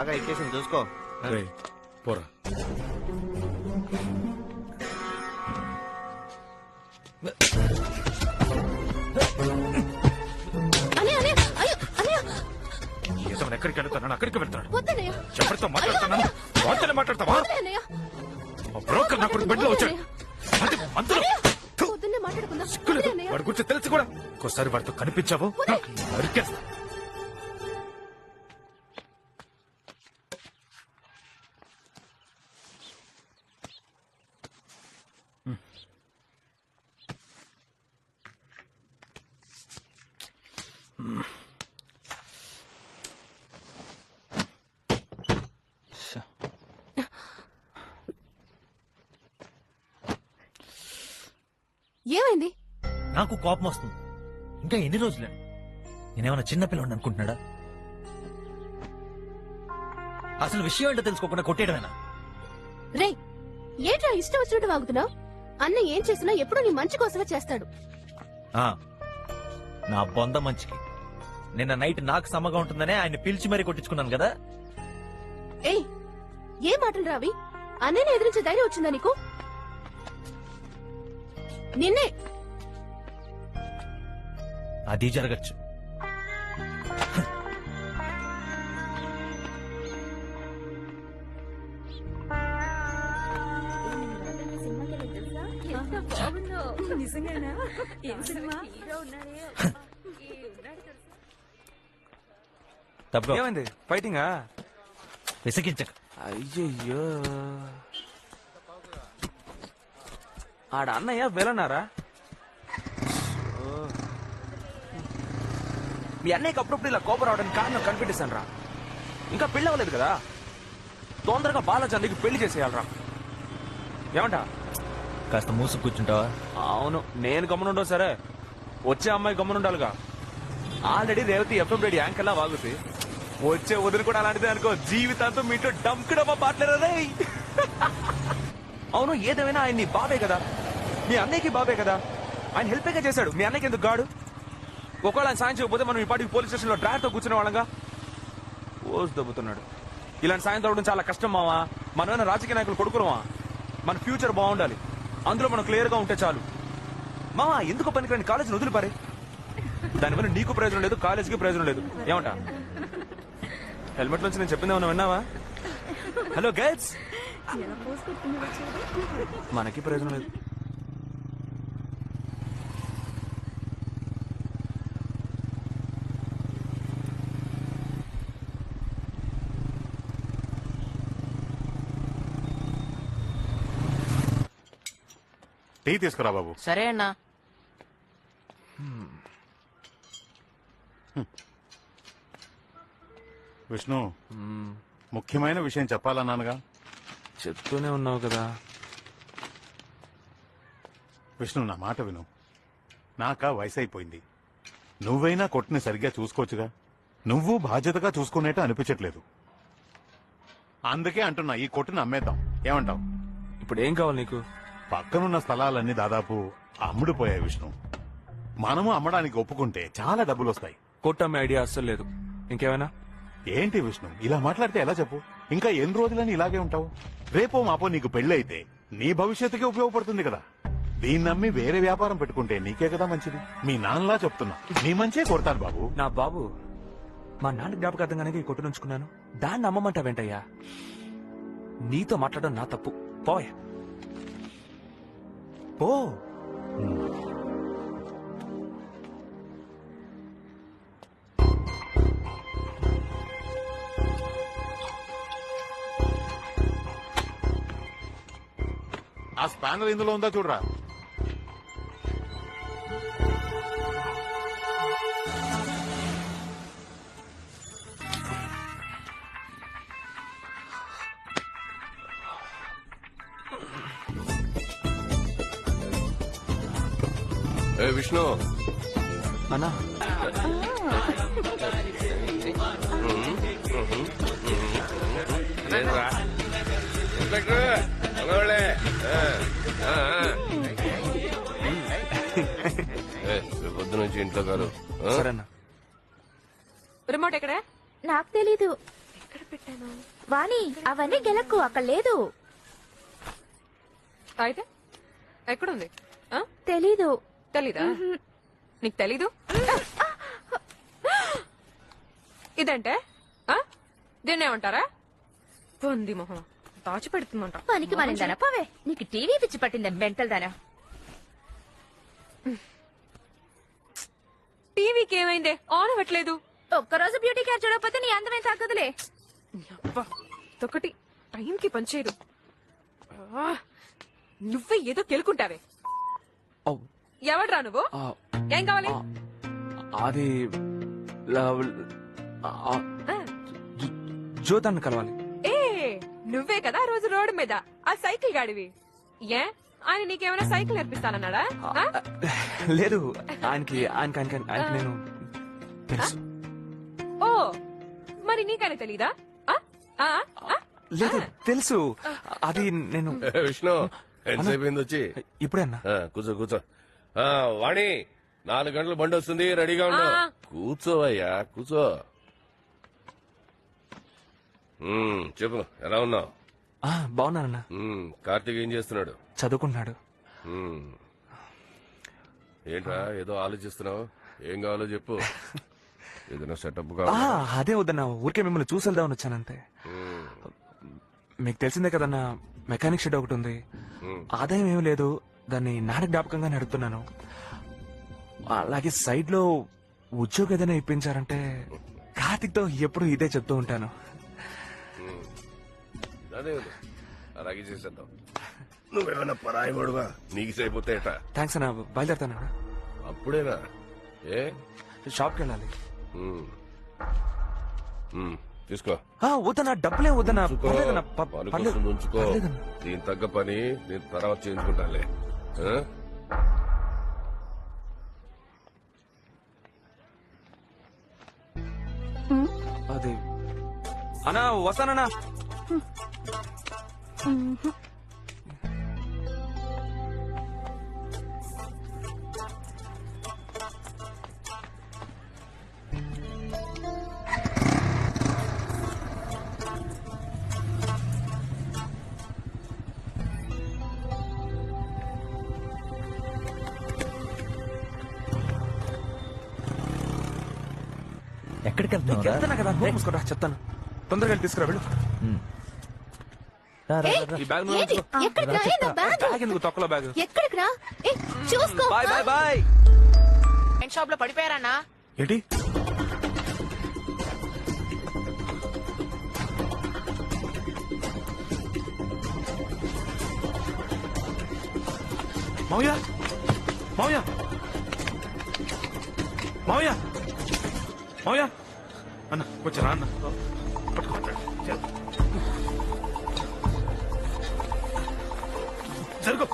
బాగా ఎక్కేసింది చూసుకో. పోరా. ఎక్కడికి వెళ్తాను అక్కడికి వెళ్తాను. ఎవరితో మాట్లాడుతున్నాను వాటితో మాట్లాడతావా? బ్రోకర్ నా కొడుకు బెడ్ లో వచ్చాడు. వాడి గురించి తెలిసి కూడా ఒకసారి వాడితో కనిపించావు నరికేస్తా. ఏమైంది? నాకు కోపం వస్తుంది. ఇంకా ఎన్ని రోజులే? నేనేమన్నా చిన్నపిల్లని అనుకుంటున్నాడా? అసలు విషయం ఏంటో తెలుసుకోకుండా కొట్టేయడమేనా? రే ఏంట్రా ఇష్టం వచ్చినట్టు వాగుతున్నావు? అన్న ఏం చేసినా ఎప్పుడు నీ మంచి కోసమే చేస్తాడు. నా బొంద మంచికి. నిన్న నైట్ నాకు సమ్మగా ఉంటుందనే ఆయన పిలిచి మరీ కొట్టించుకున్నాను కదా. ఏయ్ ఏ మాటలు రావి? అన్నయ్యని ఎదిరించే ధైర్యం వచ్చిందా నీకు? నిన్నే. అది జరగచ్చు. ఏమైంది? ఫైటింగా? విసిగించక. అయ్యయ్యో, ఆడ అన్నయ్య వెళ్ళన్నారా? మీ అన్నయ్యకి అప్పుడప్పుడు ఇలా కోపం రావడానికి కారణం కనిపెట్టేశాను రా. ఇంకా పెళ్లి అవ్వలేదు కదా, తొందరగా బాలాజీ పెళ్లి చేసేయాలరా. ఏమంటా? కాస్త మూసు కూర్చుంటావా? అవును, నేను గమనుండవు సరే, వచ్చే అమ్మాయి గమనుండాలిగా. ఆల్రెడీ రేవతి ఎఫ్ఎం రెడీ యాంకర్లా వాగుతుంది. వచ్చే వదిలి కూడా అలాంటిదే అనుకో, జీవితాంతం మీతో డంకుడమ్మా పాటలేరే. అవును, ఏదేమైనా ఆయన నీ బాబే కదా, మీ అన్నయ్యకి బాబే కదా, ఆయన హెల్పేగా చేశాడు. మీ అన్నయ్యకి ఎందుకు గాడు? ఒకవేళ ఆయన సాయం చేయకపోతే మనం ఈ పాటికి పోలీస్ స్టేషన్ లో డ్రైవర్తో కూర్చునే వాళ్ళంగా. ఓసి దొబ్బుతున్నాడు. ఇలాంటి సాయం దొరకడం చాలా కష్టం మావా. మనమైనా రాజకీయ నాయకులు కొడుకురమా? మన ఫ్యూచర్ బాగుండాలి, అందులో మనం క్లియర్ గా ఉంటే చాలు. మావా ఎందుకు పనికిరాని కాలేజీని వదిలిపారే. దానివల్ల నీకు ప్రయోజనం లేదు, కాలేజీకి ప్రయోజనం లేదు. ఏమంటా? హెల్మెట్ నుంచి నేను చెప్పింది ఏమన్నా విన్నావా? హలో గైడ్స్, మనకి ప్రయోజనం లేదు. టీ తీసుకురా బాబు. సరే అన్నా. విష్ణు, ముఖ్యమైన విషయం చెప్పాలన్నానుగా. చెప్తూనే ఉన్నావు కదా. విష్ణు, నా మాట విను. నాకా వయసు అయిపోయింది. నువ్వైనా కొట్టుని సరిగ్గా చూసుకోవచ్చుగా. నువ్వు బాధ్యతగా చూసుకునేట్టు అనిపించట్లేదు. అందుకే అంటున్నా, ఈ కొట్టుని అమ్మేద్దాం. ఏమంటావు? ఇప్పుడు ఏం కావాలి నీకు? పక్కనున్న స్థలాలన్నీ దాదాపు అమ్ముడుపోయాయి విష్ణు. మనము అమ్మడానికి ఒప్పుకుంటే చాలా డబ్బులు వస్తాయి. కొట్టమ్మే ఐడియా అస్సలు లేదు. ఇంకేమైనా? ఏంటి విష్ణు, ఇలా మాట్లాడితే ఎలా చెప్పు? ఇంకా ఎన్ని రోజులని ఇలాగే ఉంటావు? రేపో మాపో నీకు పెళ్లి అయితే నీ భవిష్యత్తుకే ఉపయోగపడుతుంది కదా. దీన్ని నమ్మి వేరే వ్యాపారం పెట్టుకుంటే నీకే కదా మంచిది. మీ నాన్నలా చెప్తున్నా, నీ మంచే కొడతాను బాబు. నా బాబు, మా నాన్న జ్ఞాపకార్థంగానే ఈ కొట్టు నుంచుకున్నాను. దాన్ని అమ్మమంటావేంటయ్యా? నీతో మాట్లాడడం నా తప్పు. పోయ్ పో. ఆ స్పానర్ ఇందులో ఉందా చూడరా. విష్ణు అన్నా, పొద్దు నుంచి ఇంట్లో కాదు. సరేనా? రిమోట్ ఎక్కడ? నాకు తెలీదు. ఎక్కడ పెట్టాను? వాణి అవన్నీ గెలకు అక్కడ లేదు. అయితే ఎక్కడుంది? ఆ? తెలీదు. తెలీదా? నీకు తెలీదు? ఇదంటే ఆ? దీన్నేమంటారా? పొంది మొహం దాచిపెడుతుందంట. పనికి మారిందనా పవే. నీకు టీవీ పిచ్చి పట్టిందా మెంటల్ దానా? టీవీకి ఏమైందే? ఆన్ అవ్వట్లేదు. ఒక్కరోజు బ్యూటీ కేర్ చూడకపోతే నీ అందమే తగ్గదులే. అబ్బా, ఇదొకటి టైంకి పనిచేయదు. ఆ, నువ్వే ఏదో కెలుకుంటావే. ఔ, ఎవడ్రా నువ్వు? ఆ, ఏం కావాలి? అది ఆ, జ్యోతాన్ని కలవాలి. ఏ నువ్వే కదా రోజు రోడ్డు మీద ఆ సైకిల్ గాడివి. ఏ ఆయన నీకేమైనా సైకిల్ నేర్పిస్తానన్నాడా? ఆ? లేదు, ఆయనకి నేను తెలుసు. ఓ మరి నీకని తెలీదా? ఆ? ఆ? ఆ? లేదు, తెలుసు. అది నేను విష్ణు ఎంతసేపు అయింది వచ్చి ఇప్పుడే అన్నా. కూర్చో కూర్చో. వాణి 4 గంటలు బండి వస్తుంది, రెడీగా ఉండు. ఆ. కూర్చోవయ్యా కూర్చో. చెప్పు, ఎలా ఉన్నావు? బాగున్నానన్నా. కార్తీక్ ఏం చేస్తున్నాడు? చదువుకుంటున్నాడు. ఉమ్. ఏంట్రా ఏదో ఆలోచిస్తున్నావు? ఏం కావాలో చెప్పు. ఏదైనా సెటప్ కావాలి? అదే వద్దన్నా, ఊరికే మిమ్మల్ని చూసి వెళ్దామని వచ్చానంతే. మీకు తెలిసిందే కదన్నా, మెకానిక్ షెడ్ ఒకటి ఉంది. ఆదాయం ఏమీ లేదు, దాన్ని నాన్న జ్ఞాపకంగా నడుపుతున్నాను. అలాగే సైడ్ లో ఉద్యోగం ఏదైనా ఇప్పించారంటే కార్తిక్ తో ఎప్పుడు ఇదే చెప్తూ ఉంటాను. అదే అలాగే చేసేద్దాం. నువ్వేమైనా పరాయి వాడువా? నీకు సరిపోతే ఎట్టా? థ్యాంక్స్ అన్న, బయలుదేరుతానన్నా. అప్పుడేనా? ఏ షాప్కి వెళ్ళాలి. తీసుకో. వద్దన్నా, డబ్బులే వద్దన్నా. పర్లేదన్నా, పని పర్లేదు. కోసం ఉంచుకో. పర్లేదన్నా. దీని తగ్గ పని నేను తర్వాత చేయించుకుంటానులే. ఆ? అది అన్నా, వస్తానన్నా. ఎక్కడికి వెళ్తున్నావు? వెళ్తున్నా కదా, నోరు మూసుకోరా, చెప్తాను. తొందరగా వెళ్ళి తీసుకురా, వెళ్ళు. ఈ బ్యాగ్ నువ్వు ఏంటి? ఉంచుకో. ఎక్కడికి రా? ఏ నా బ్యాగ్? బ్యాగ్ ఎందుకు? తొక్కలో బ్యాగ్. ఎక్కడికి రా? ఏ, చూసుకో. Bye bye bye. షాప్ లో పడిపోయారన్నా. ఏంటి? మావయ్య, మావయ్య, మావయ్య, మావయ్య. అన్న కొంచెం రా అన్న. జరుగు.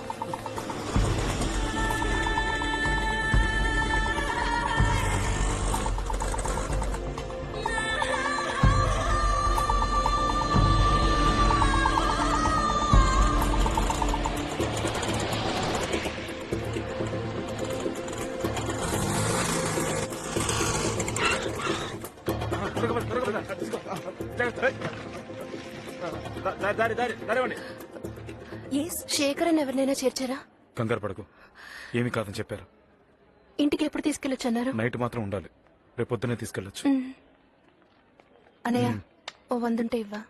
శేఖరన్ ఎవరినైనా చేర్చారా? కంగారు పడకు, ఏమీ కాదని చెప్పారు. ఇంటికి ఎప్పుడు తీసుకెళ్ళొచ్చు అన్నారు? నైట్ మాత్రం ఉండాలి, రేపొద్దునే తీసుకెళ్ళొచ్చు. అనయ్య, ఓ 100 ఉంటే ఇవ్వా.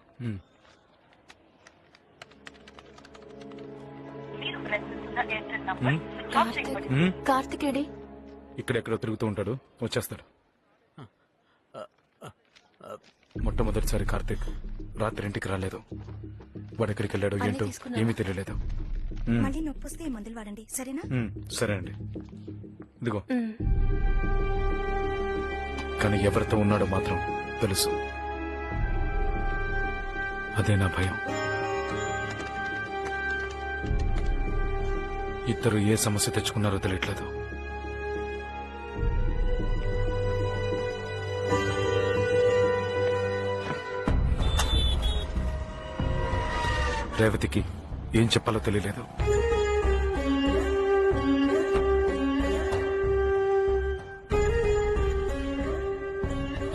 కార్తికేడి ఇక్కడెక్కడో తిరుగుతూ ఉంటాడు, వచ్చేస్తాడు. మొట్టమొదటిసారి కార్తీక్ రాత్రి ఇంటికి రాలేదు. వాడు ఎక్కడికి వెళ్ళాడో ఏంటో ఏమీ తెలియలేదు. మళ్ళీ నొప్పి వస్తే ఈ మందులు వాడండి, సరేనా? సరే అండి, ఇదిగో. కానీ ఎవరితో ఉన్నాడో మాత్రం తెలుసు. అదే నా భయం. ఇద్దరు ఏ సమస్య తెచ్చుకున్నారో తెలియట్లేదు. రేవతికి ఏం చెప్పాలో తెలియలేదు.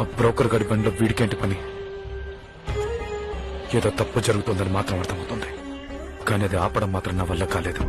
ఆ బ్రోకర్ గడి బండిలో వీడికేంటి పని? ఏదో తప్పు జరుగుతుందని మాత్రం అర్థమవుతుంది కానీ అది ఆపడం మాత్రం నా వల్ల కాలేదు